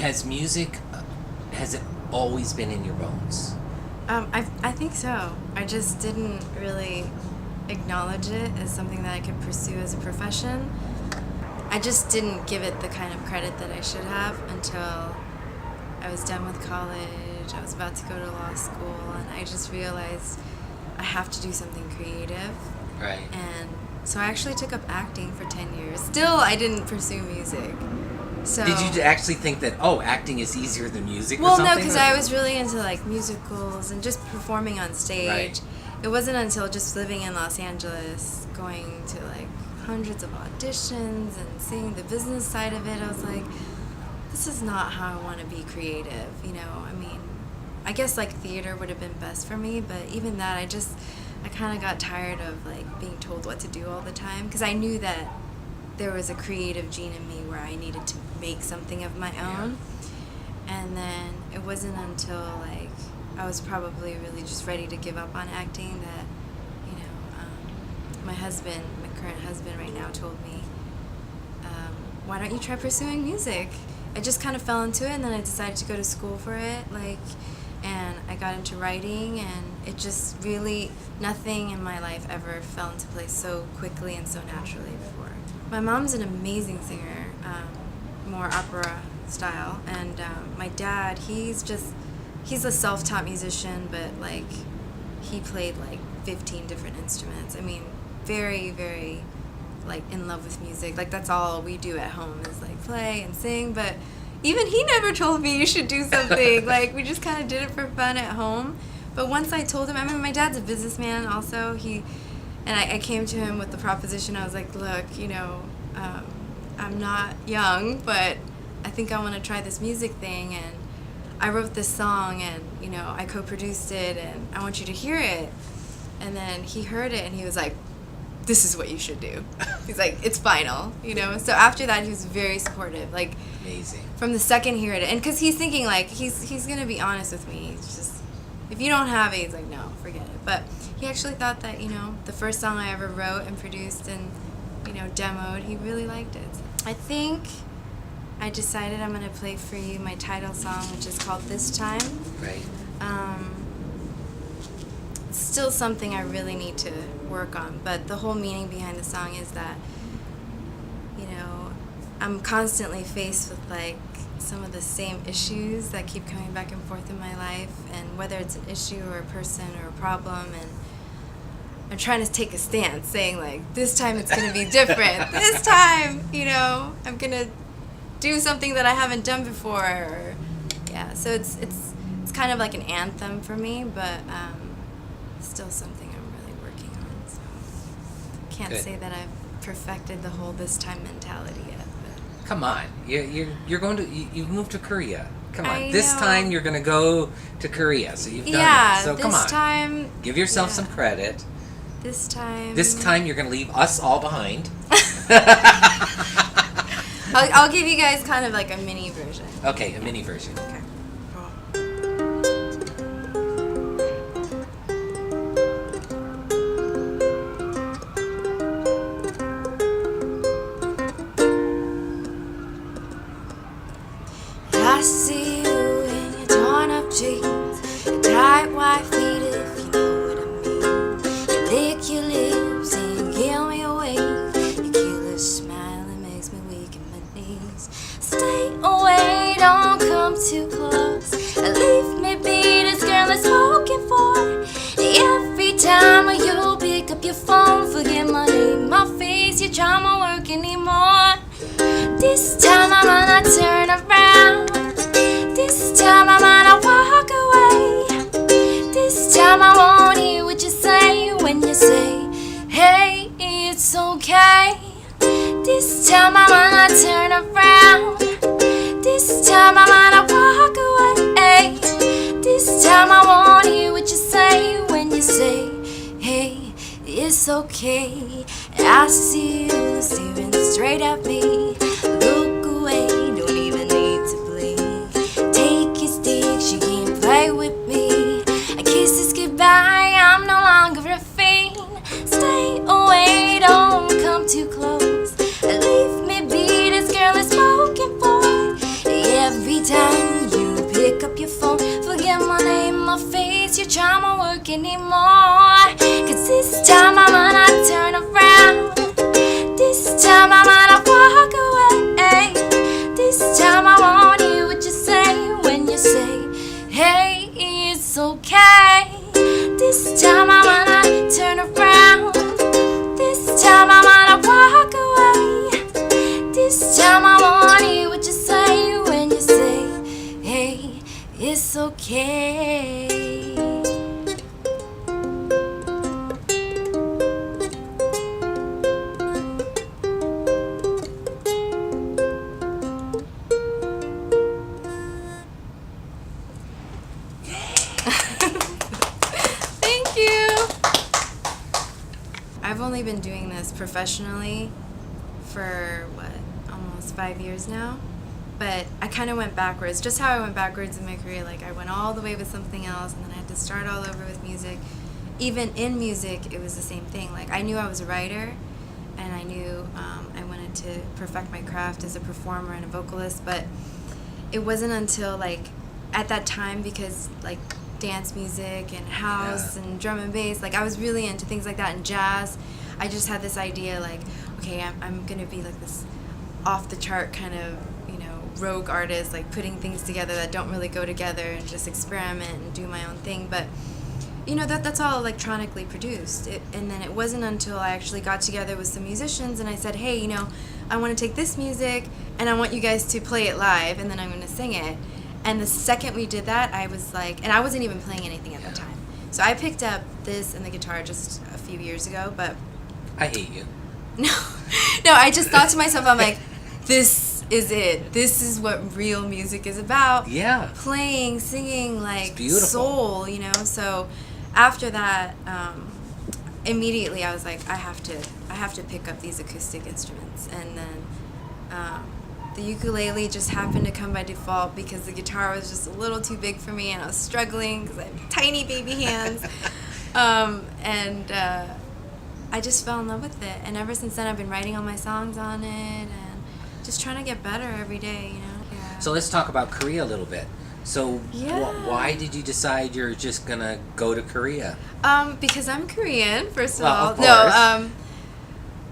has music, has it always been in your bones? I think so. I just didn't really acknowledge it as something that I could pursue as a profession. I just didn't give it the kind of credit that I should have until I was done with college. I was about to go to law school, and I just realized I have to do something creative. Right. And so I actually took up acting for 10 years. Still, I didn't pursue music. So, did you actually think that, acting is easier than music or well, something? no, because I was really into like musicals and just performing on stage. Right. It wasn't until just living in Los Angeles, going to like hundreds of auditions and seeing the business side of it, I was like, this is not how I want to be creative, you know? I mean, I guess like theater would have been best for me, but even that, I kind of got tired of like being told what to do all the time, because I knew that there was a creative gene in me where I needed to make something of my own. Yeah. And then it wasn't until like I was probably really just ready to give up on acting that, you know, my current husband right now told me, why don't you try pursuing music? I just kind of fell into it, and then I decided to go to school for it, and I got into writing, and it just really, nothing in my life ever fell into place so quickly and so naturally before. My mom's an amazing singer, more opera style, and my dad, he's a self-taught musician, but like he played like 15 different instruments. I mean, very, very like in love with music. Like that's all we do at home is like play and sing, but even he never told me you should do something. Like we just kind of did it for fun at home. But once I told him, I mean, my dad's a businessman also. I came to him with the proposition. I was like, look, you know, I'm not young, but I think I want to try this music thing, and I wrote this song, and, you know, I co-produced it, and I want you to hear it. And then he heard it, and he was like, this is what you should do. He's like, it's final, you know? So after that, he was very supportive. Like, amazing. From the second he heard it. And because he's thinking, like, he's going to be honest with me. It's just, if you don't have it, he's like, no, forget it. But he actually thought that, you know, the first song I ever wrote and produced and, you know, demoed, he really liked it. I think I decided I'm going to play for you my title song, which is called This Time. Right. It's still something I really need to work on, but the whole meaning behind the song is that, you know, I'm constantly faced with, like, some of the same issues that keep coming back and forth in my life, and whether it's an issue or a person or a problem, and I'm trying to take a stance saying, like, this time it's going to be different. This time, you know, I'm going to do something that I haven't done before. Or, yeah, so it's kind of like an anthem for me, but still something I'm really working on. So can't Good. say that I've perfected the whole this time mentality yet. But come on, you're going to you moved to Korea. Come on, I this know. time you're going to go to Korea, so you've done yeah, it. So this come on, time, give yourself yeah. some credit. This time You're going to leave us all behind. I'll give you guys kind of like a mini version. Okay, a mini version. Okay. I see you in your torn up jeans, your tight white feet, if you know what I mean. You lick your lips and you give me away. Your killer smile, it makes me weak in my knees. Stay away, don't come too close. Leave me be, this girl is spoken for. Every time you pick up your phone, forget my name, my face, your charm won't work anymore. This time I'm gonna turn around. This time I'm gonna walk away. This time I won't hear what you say when you say, hey, it's okay. This time I'm gonna turn around. This time I'm gonna walk away. This time I won't hear what you say when you say, hey, it's okay. I see you staring straight at me. Look away, don't even need to blink. Take your sticks, you can't play with me. A kiss is goodbye, I'm no longer a fiend. Stay away, don't come too close. Leave me be, this girl is spoken for. Every time more. 'Cause this time I'm gonna turn around. This time I'm gonna walk away. This time I want you what you say when you say, hey, it's okay. This time I'm gonna turn around. This time I'm gonna walk away. This time I want you what you say when you say, hey, it's okay. Thank you. I've only been doing this professionally for almost 5 years now, but I kind of went backwards, just how I went backwards in my career. Like I went all the way with something else and then I had to start all over with music. Even in music it was the same thing. Like I knew I was a writer and I knew I wanted to perfect my craft as a performer and a vocalist, but it wasn't until like at that time, because like dance music and house and drum and bass, like I was really into things like that, and jazz. I just had this idea like, okay, I'm gonna be like this off the chart kind of, rogue artist, like putting things together that don't really go together and just experiment and do my own thing. But that's all electronically produced. And then it wasn't until I actually got together with some musicians and I said, hey, I want to take this music and I want you guys to play it live and then I'm going to sing it. And the second we did that, I was like, and I wasn't even playing anything at that time. So I picked up this and the guitar just a few years ago, but... I hate you. No, I just thought to myself, I'm like, this is it. This is what real music is about. Yeah. Playing, singing, like soul, So after that, immediately I was like, I have to pick up these acoustic instruments. And then the ukulele just happened to come by default because the guitar was just a little too big for me and I was struggling because I have tiny baby hands. I just fell in love with it. And ever since then I've been writing all my songs on it and just trying to get better every day, Yeah. So let's talk about Korea a little bit. So why did you decide you're just going to go to Korea? Because I'm Korean, first of well, all. Of course.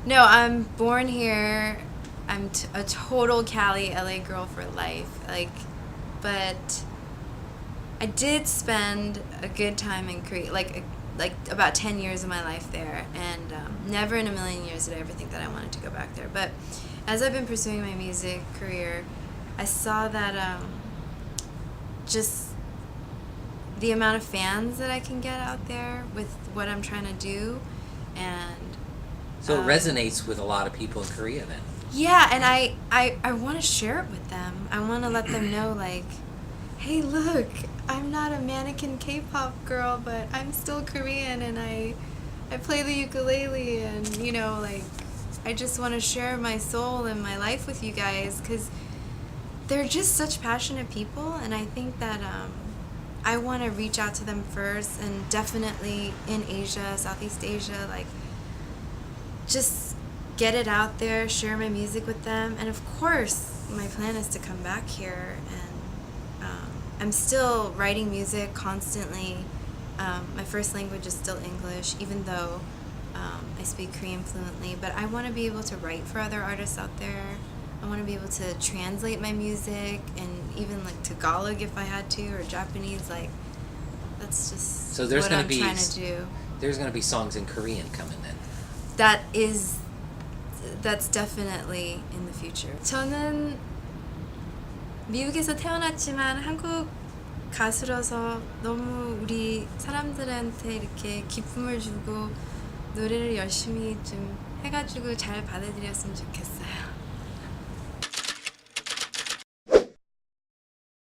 No, I'm born here. I'm a total Cali, LA girl for life. But I did spend a good time in Korea, like about 10 years of my life there, and never in a million years did I ever think that I wanted to go back there. But as I've been pursuing my music career, I saw that just the amount of fans that I can get out there with what I'm trying to do, and so it resonates with a lot of people in Korea then. Yeah, and I want to share it with them. I want to let them know, like, hey, look, I'm not a mannequin K-pop girl, but I'm still Korean, and I play the ukulele, and, I just want to share my soul and my life with you guys, because they're just such passionate people, and I think that I want to reach out to them first, and definitely in Asia, Southeast Asia, just get it out there, share my music with them, and of course, my plan is to come back here, and I'm still writing music constantly. My first language is still English, even though I speak Korean fluently, but I want to be able to write for other artists out there. I want to be able to translate my music, and even Tagalog if I had to, or Japanese. That's just so there's what gonna I'm be, trying to do. There's going to be songs in Korean coming then. That's definitely in the future. 저는 미국에서 태어났지만 한국 가수라서 너무 우리 사람들한테 이렇게 기쁨을 주고 노래를 열심히 좀 해가지고 잘 받아들였으면 좋겠어요.